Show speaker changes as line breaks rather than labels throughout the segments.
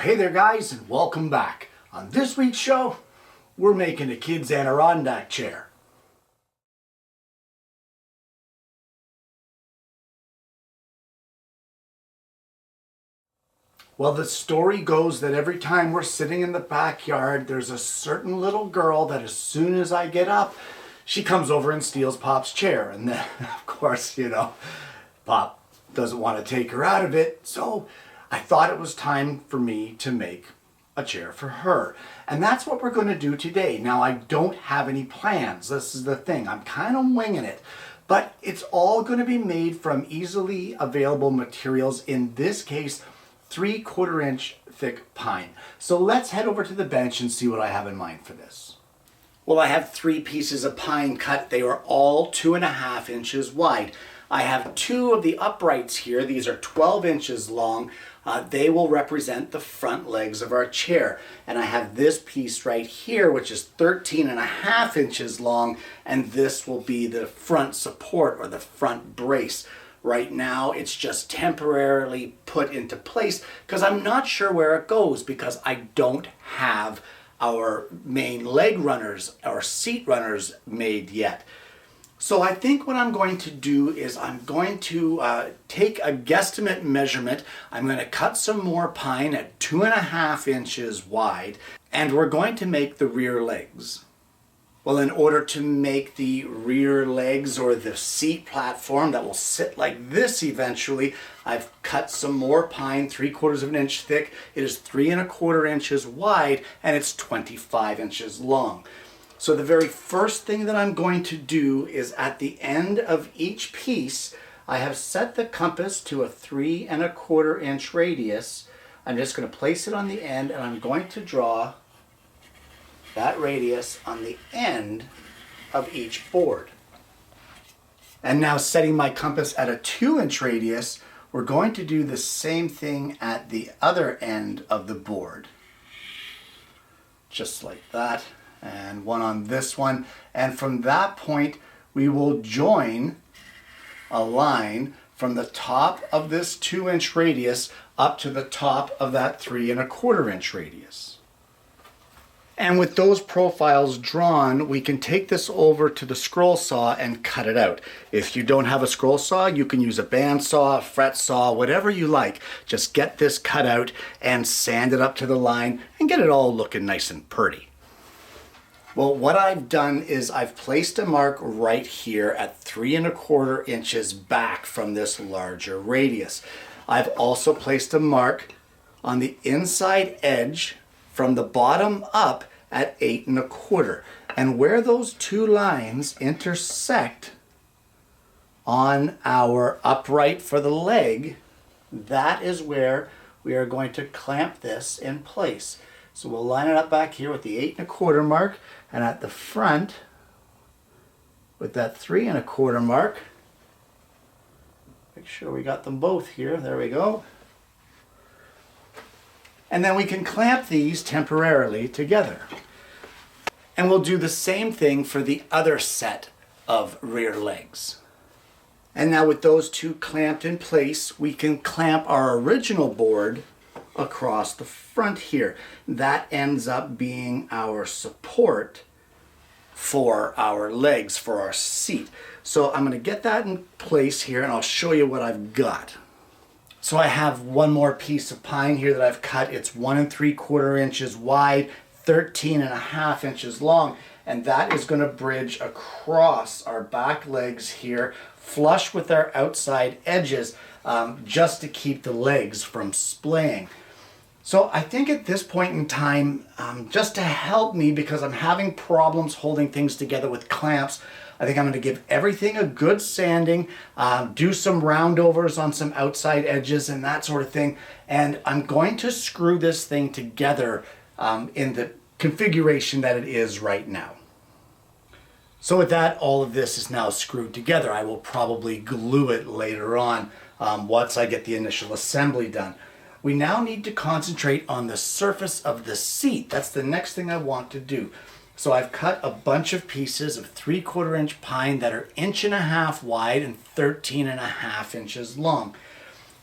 Hey there guys, and welcome back. On this week's show, we're making a kid's Adirondack chair. Well, the story goes that every time we're sitting in the backyard, there's a certain little girl that as soon as I get up, she comes over and steals Pop's chair. And then, of course, Pop doesn't want to take her out of it, so I thought it was time for me to make a chair for her. And that's what we're going to do today. Now, I don't have any plans. This is the thing. I'm kind of winging it. But it's all going to be made from easily available materials. In this case, 3/4 inch thick pine. So let's head over to the bench and see what I have in mind for this. Well, I have 3 pieces of pine cut. They are all 2.5 inches wide. I have 2 of the uprights here. These are 12 inches long. They will represent the front legs of our chair. And I have this piece right here, which is 13.5 inches long, and this will be the front support or the front brace. Right now, it's just temporarily put into place because I'm not sure where it goes because I don't have our main leg runners or seat runners made yet. So I think what I'm going to do is I'm going to take a guesstimate measurement. I'm going to cut some more pine at 2.5 inches wide, and we're going to make the rear legs. Well, in order to make the rear legs or the seat platform that will sit like this eventually, I've cut some more pine, 3/4 inch thick. It is 3.25 inches wide, and it's 25 inches long. So the very first thing that I'm going to do is at the end of each piece, I have set the compass to a 3.25 inch radius. I'm just going to place it on the end, and I'm going to draw that radius on the end of each board. And now, setting my compass at a 2-inch radius, we're going to do the same thing at the other end of the board. Just like that. And one on this one. And from that point, we will join a line from the top of this 2-inch radius up to the top of that 3.25 inch radius. And with those profiles drawn, we can take this over to the scroll saw and cut it out. If you don't have a scroll saw, you can use a bandsaw, a fret saw, whatever you like. Just get this cut out and sand it up to the line and get it all looking nice and pretty. Well, what I've done is I've placed a mark right here at 3.25 inches back from this larger radius. I've also placed a mark on the inside edge from the bottom up at 8.25. And where those 2 lines intersect on our upright for the leg, that is where we are going to clamp this in place. So we'll line it up back here with the 8.25 mark, and at the front with that 3.25 mark. Make sure we got them both here. There we go. And then we can clamp these temporarily together. And we'll do the same thing for the other set of rear legs. And now with those 2 clamped in place, we can clamp our original board across the front here. That ends up being our support for our legs, for our seat. So I'm going to get that in place here, and I'll show you what I've got. So I have one more piece of pine here that I've cut. It's 1.75 inches wide, 13.5 inches long, and that is going to bridge across our back legs here, flush with our outside edges, just to keep the legs from splaying. So I think at this point in time, just to help me, because I'm having problems holding things together with clamps, I think I'm going to give everything a good sanding, do some roundovers on some outside edges and that sort of thing, and I'm going to screw this thing together in the configuration that it is right now. So with that, all of this is now screwed together. I will probably glue it later on once I get the initial assembly done. We now need to concentrate on the surface of the seat. That's the next thing I want to do. So I've cut a bunch of pieces of 3/4 inch pine that are 1.5 inches wide and 13.5 inches long.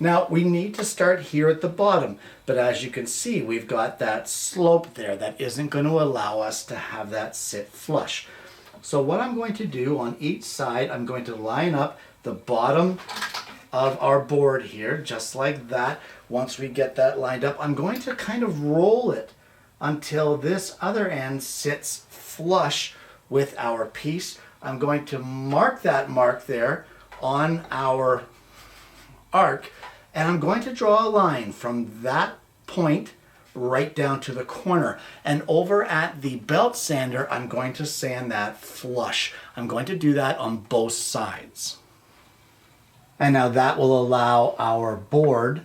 Now we need to start here at the bottom, but as you can see, we've got that slope there that isn't going to allow us to have that sit flush. So what I'm going to do on each side, I'm going to line up the bottom of our board here, just like that. Once we get that lined up, I'm going to kind of roll it until this other end sits flush with our piece. I'm going to mark that mark there on our arc, and I'm going to draw a line from that point right down to the corner. And over at the belt sander, I'm going to sand that flush. I'm going to do that on both sides. And now that will allow our board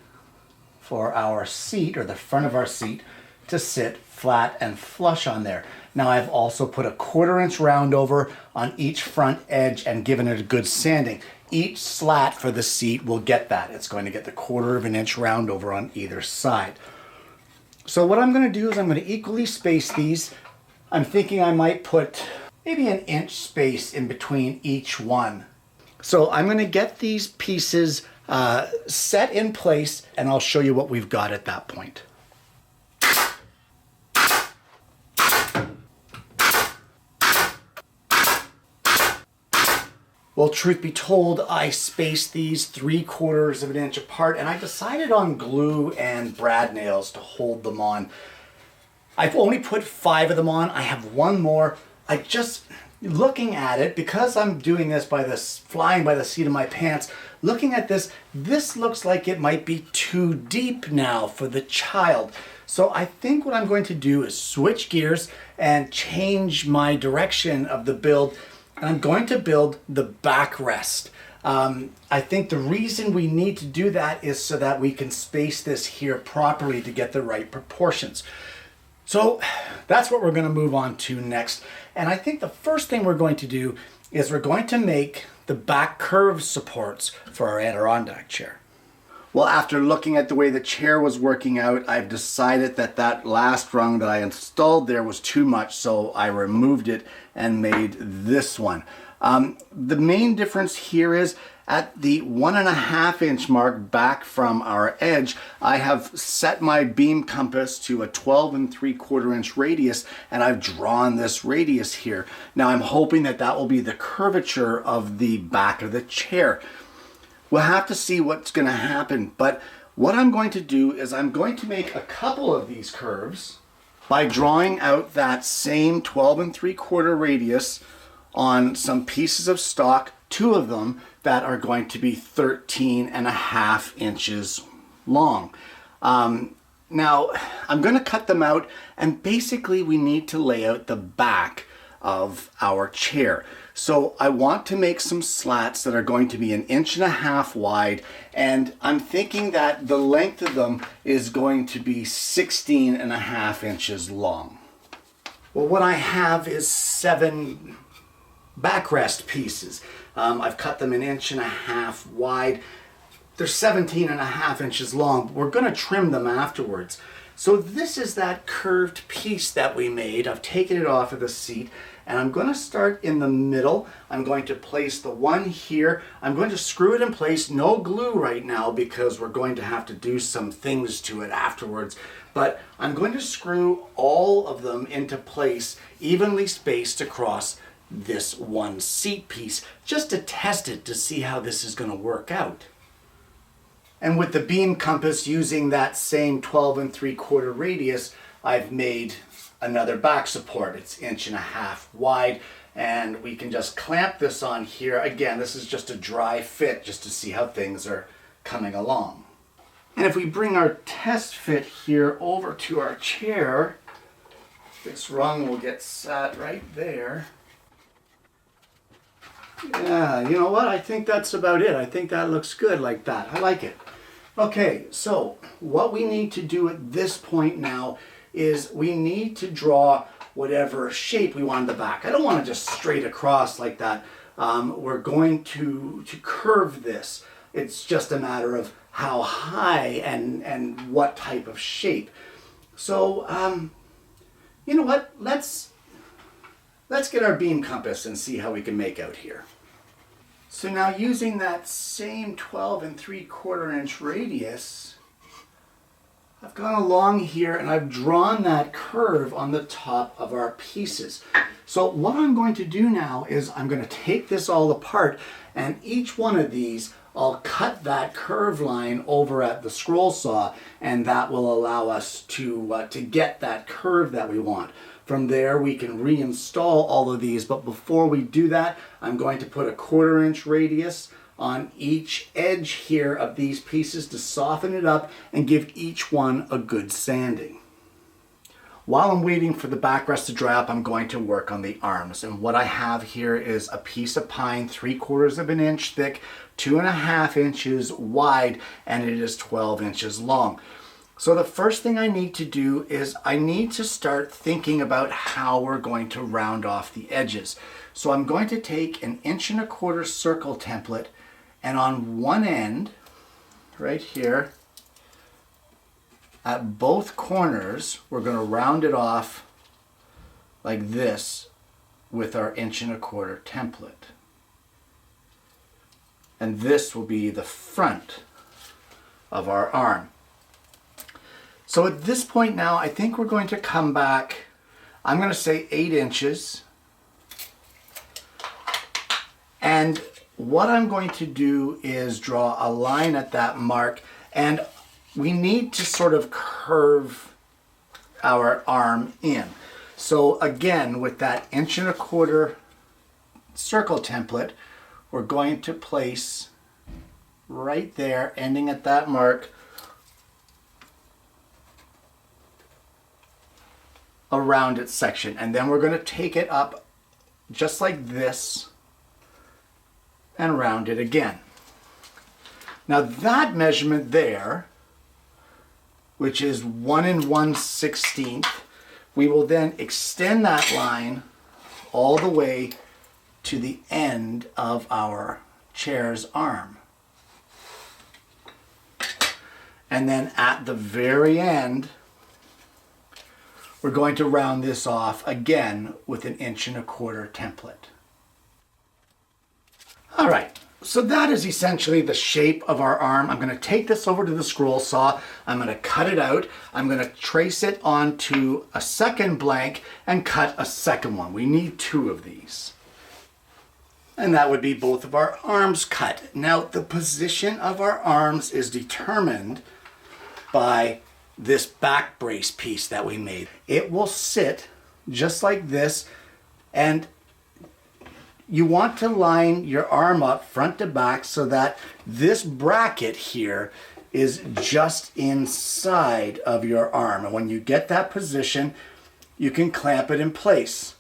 for our seat, or the front of our seat, to sit flat and flush on there. Now I've also put a 1/4 inch round over on each front edge and given it a good sanding. Each slat for the seat will get that. It's going to get the 1/4 inch round over on either side. So what I'm going to do is I'm going to equally space these. I'm thinking I might put maybe an inch space in between each one. So I'm going to get these pieces set in place, and I'll show you what we've got at that point. Well, truth be told, I spaced these 3/4 inch apart, and I decided on glue and brad nails to hold them on. I've only put 5 of them on. I have one more. I just, looking at it, because I'm doing this flying by the seat of my pants, looking at this looks like it might be too deep now for the child. So I think what I'm going to do is switch gears and change my direction of the build. And I'm going to build the backrest. I think the reason we need to do that is so that we can space this here properly to get the right proportions. So that's what we're going to move on to next. And I think the first thing we're going to do is we're going to make the back curve supports for our Adirondack chair. Well, after looking at the way the chair was working out, I've decided that that last rung that I installed there was too much, so I removed it and made this one. The main difference here is at the 1.5 inch mark back from our edge, I have set my beam compass to a 12 3/4 inch radius, and I've drawn this radius here. Now I'm hoping that that will be the curvature of the back of the chair. We'll have to see what's going to happen, but what I'm going to do is I'm going to make a couple of these curves by drawing out that same 12 3/4 radius on some pieces of stock, 2 of them that are going to be 13.5 inches long. Now I'm going to cut them out, and basically we need to lay out the back of our chair. So I want to make some slats that are going to be 1.5 inches wide, and I'm thinking that the length of them is going to be 16.5 inches long. Well, what I have is 7 backrest pieces. I've cut them 1.5 inches wide. They're 17.5 inches long. We're going to trim them afterwards. So this is that curved piece that we made. I've taken it off of the seat, and I'm going to start in the middle. I'm going to place the one here. I'm going to screw it in place. No glue right now because we're going to have to do some things to it afterwards. But I'm going to screw all of them into place, evenly spaced across this one seat piece, just to test it to see how this is going to work out. And with the beam compass using that same 12 3/4 radius, I've made another back support. It's 1.5 inches wide, and we can just clamp this on here. Again, this is just a dry fit just to see how things are coming along. And if we bring our test fit here over to our chair, this rung will get sat right there. Yeah, you know what? I think that's about it. I think that looks good like that. I like it. Okay, so what we need to do at this point now is we need to draw whatever shape we want in the back. I don't want to just straight across like that. We're going to curve this. It's just a matter of how high and what type of shape. So, you know what? Let's get our beam compass and see how we can make out here. So now using that same 12 3/4 inch radius, I've gone along here and I've drawn that curve on the top of our pieces. So what I'm going to do now is I'm going to take this all apart, and each one of these I'll cut that curve line over at the scroll saw, and that will allow us to get that curve that we want. From there we can reinstall all of these, but before we do that, I'm going to put a 1/4 inch radius on each edge here of these pieces to soften it up and give each one a good sanding. While I'm waiting for the backrest to dry up, I'm going to work on the arms. And what I have here is a piece of pine 3/4 of an inch thick, 2.5 inches wide, and it is 12 inches long. So the first thing I need to do is I need to start thinking about how we're going to round off the edges. So I'm going to take an 1.25 inch circle template, and on one end, right here, at both corners, we're going to round it off like this with our 1.25 inch template. And this will be the front of our arm. So at this point now, I think we're going to come back, I'm going to say 8 inches. And what I'm going to do is draw a line at that mark, and we need to sort of curve our arm in. So again, with that 1.25 inch circle template, we're going to place right there, ending at that mark, a rounded section. And then we're going to take it up just like this and round it again. Now that measurement there, which is 1 1/16, we will then extend that line all the way to the end of our chair's arm. And then at the very end, we're going to round this off again with an 1.25 inch template. All right, so that is essentially the shape of our arm. I'm going to take this over to the scroll saw. I'm going to cut it out. I'm going to trace it onto a second blank and cut a second one. We need 2 of these. And that would be both of our arms cut. Now, the position of our arms is determined by this back brace piece that we made. It will sit just like this, and you want to line your arm up front to back so that this bracket here is just inside of your arm. And when you get that position, you can clamp it in place.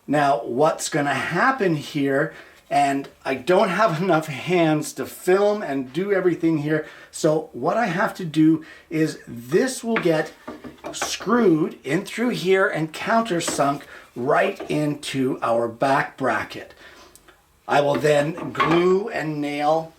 Now, what's going to happen here, and I don't have enough hands to film and do everything here, so what I have to do is this will get screwed in through here and countersunk right into our back bracket. I will then glue and nail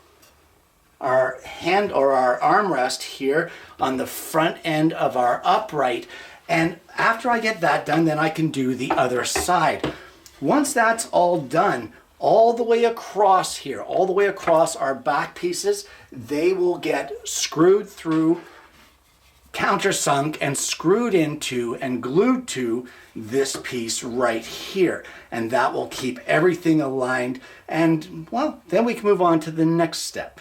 our hand or our armrest here on the front end of our upright, and after I get that done, then I can do the other side. Once that's all done, all the way across here, all the way across our back pieces, they will get screwed through, countersunk, and screwed into and glued to this piece right here. And that will keep everything aligned, and well, then we can move on to the next step.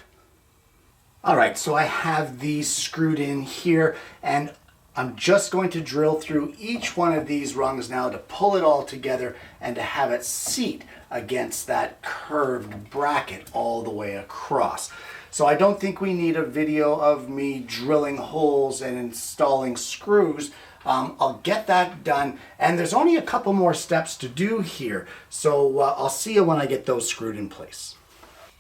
All right, so I have these screwed in here, and I'm just going to drill through each one of these rungs now to pull it all together and to have it seat against that curved bracket all the way across. So I don't think we need a video of me drilling holes and installing screws. I'll get that done, and there's only a couple more steps to do here, so I'll see you when I get those screwed in place.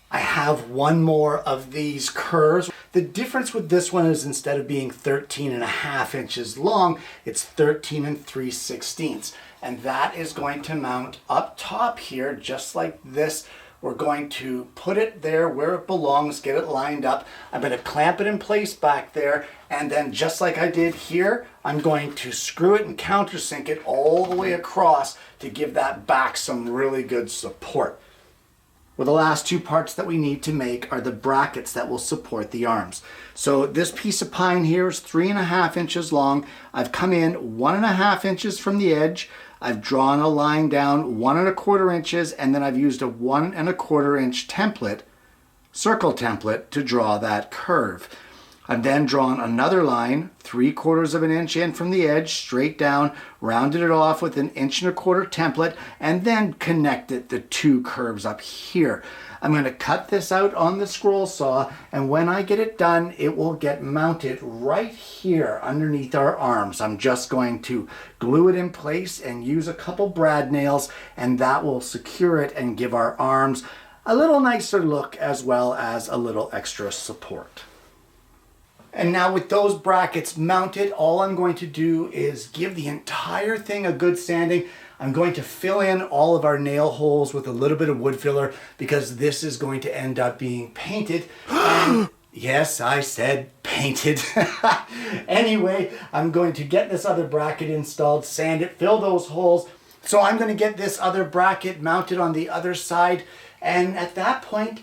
I have one more of these curves. The difference with this one is instead of being 13.5 inches long, it's 13 3/16. And that is going to mount up top here, just like this. We're going to put it there where it belongs, get it lined up. I'm going to clamp it in place back there, and then just like I did here, I'm going to screw it and countersink it all the way across to give that back some really good support. Well, the last two parts that we need to make are the brackets that will support the arms. So this piece of pine here is 3.5 inches long. I've come in 1.5 inches from the edge. I've drawn a line down 1.25 inches, and then I've used a 1.25 inch template, circle template, to draw that curve. I've then drawn another line 3/4 inch in from the edge, straight down, rounded it off with an 1.25 inch template, and then connected the two curves up here. I'm going to cut this out on the scroll saw, and when I get it done, it will get mounted right here underneath our arms. I'm just going to glue it in place and use a couple brad nails, and that will secure it and give our arms a little nicer look as well as a little extra support. And now with those brackets mounted, all I'm going to do is give the entire thing a good sanding. I'm going to fill in all of our nail holes with a little bit of wood filler because this is going to end up being painted. And yes, I said painted. Anyway, I'm going to get this other bracket installed, sand it, fill those holes. So I'm going to get this other bracket mounted on the other side. And at that point,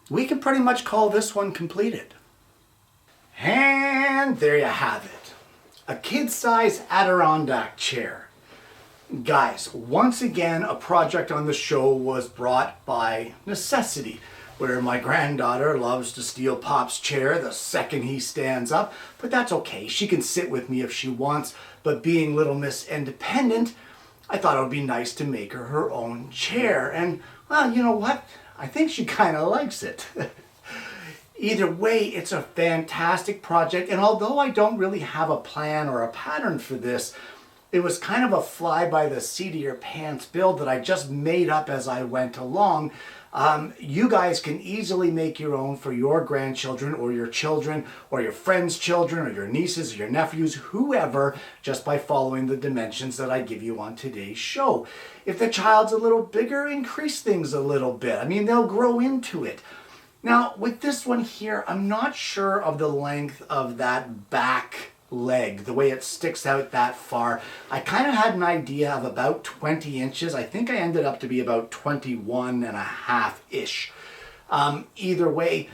we can pretty much call this one completed. And there you have it. A kid-size Adirondack chair. Guys, once again, a project on the show was brought by necessity, where my granddaughter loves to steal Pop's chair the second he stands up, but that's okay. She can sit with me if she wants, but being Little Miss Independent, I thought it would be nice to make her her own chair. And, well, you know what? I think she kind of likes it. Either way, it's a fantastic project, and although I don't really have a plan or a pattern for this, it was kind of a fly-by-the-seat-of-your-pants build that I just made up as I went along. You guys can easily make your own for your grandchildren or your children or your friends' children or your nieces or your nephews, whoever, just by following the dimensions that I give you on today's show. If the child's a little bigger, increase things a little bit. I mean, they'll grow into it. Now, with this one here, I'm not sure of the length of that back leg, the way it sticks out that far. I kind of had an idea of about 20 inches. I think I ended up to be about 21.5-ish. Either way,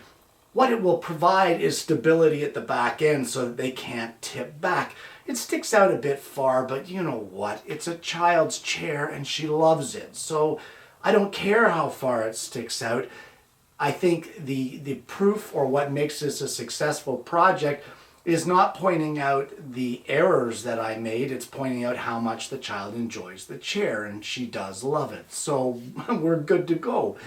what it will provide is stability at the back end so that they can't tip back. It sticks out a bit far, but you know what? It's a child's chair and she loves it. So I don't care how far it sticks out. I think the proof, or what makes this a successful project, is not pointing out the errors that I made. It's pointing out how much the child enjoys the chair, and she does love it. So we're good to go.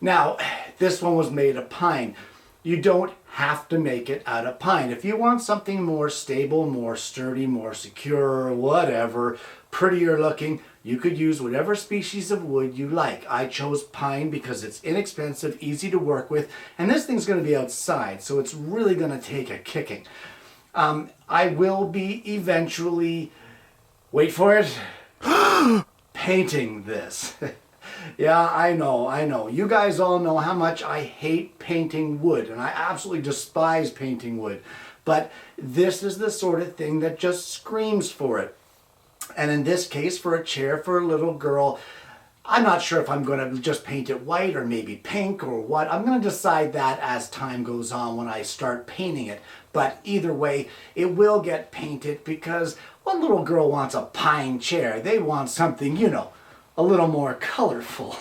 Now, this one was made of pine. You don't have to make it out of pine. If you want something more stable, more sturdy, more secure, whatever, prettier looking, you could use whatever species of wood you like. I chose pine because it's inexpensive, easy to work with, and this thing's going to be outside, so it's really going to take a kicking. I will be eventually, wait for it, painting this. Yeah, I know. You guys all know how much I hate painting wood, and I absolutely despise painting wood. But this is the sort of thing that just screams for it. And in this case, for a chair for a little girl, I'm not sure if I'm going to just paint it white or maybe pink or what. I'm going to decide that as time goes on when I start painting it. But either way, it will get painted because what little girl wants a pine chair? They want something, you know, a little more colorful.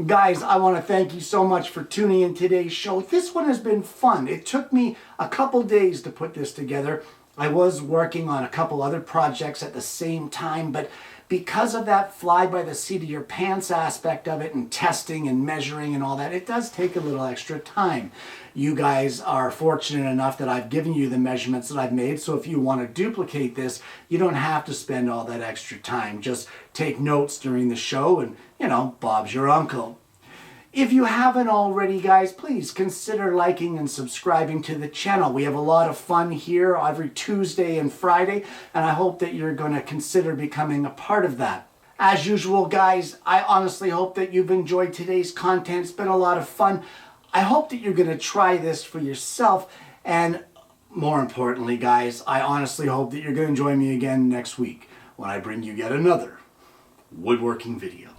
Guys, I want to thank you so much for tuning in today's show. This one has been fun. It took me a couple days to put this together. I was working on a couple other projects at the same time, but because of that fly-by-the-seat-of-your-pants aspect of it and testing and measuring and all that, it does take a little extra time. You guys are fortunate enough that I've given you the measurements that I've made, so if you want to duplicate this, you don't have to spend all that extra time. Just take notes during the show and, you know, Bob's your uncle. If you haven't already, guys, please consider liking and subscribing to the channel. We have a lot of fun here every Tuesday and Friday, and I hope that you're going to consider becoming a part of that. As usual, guys, I honestly hope that you've enjoyed today's content. It's been a lot of fun. I hope that you're going to try this for yourself, and more importantly, guys, I honestly hope that you're going to join me again next week when I bring you yet another woodworking video.